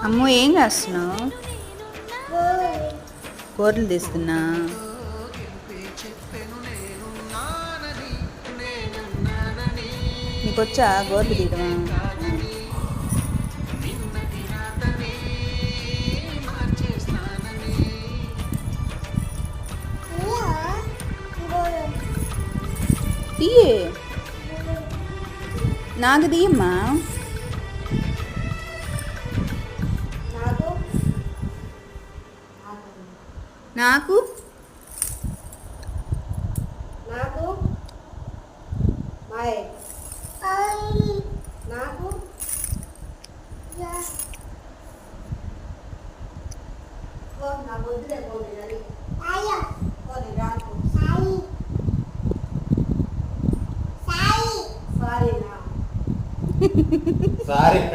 అమ్మో ఏం చేస్తున్నావు? కూరలు తీస్తున్నా. నీకు వచ్చా గోర్లు తీయడమా? తీయే, నాకు తీయమ్మా. నాకు నాకు బాయ్ నాకు నా వద్దులే పోలేదు రాకు సారీ సారీ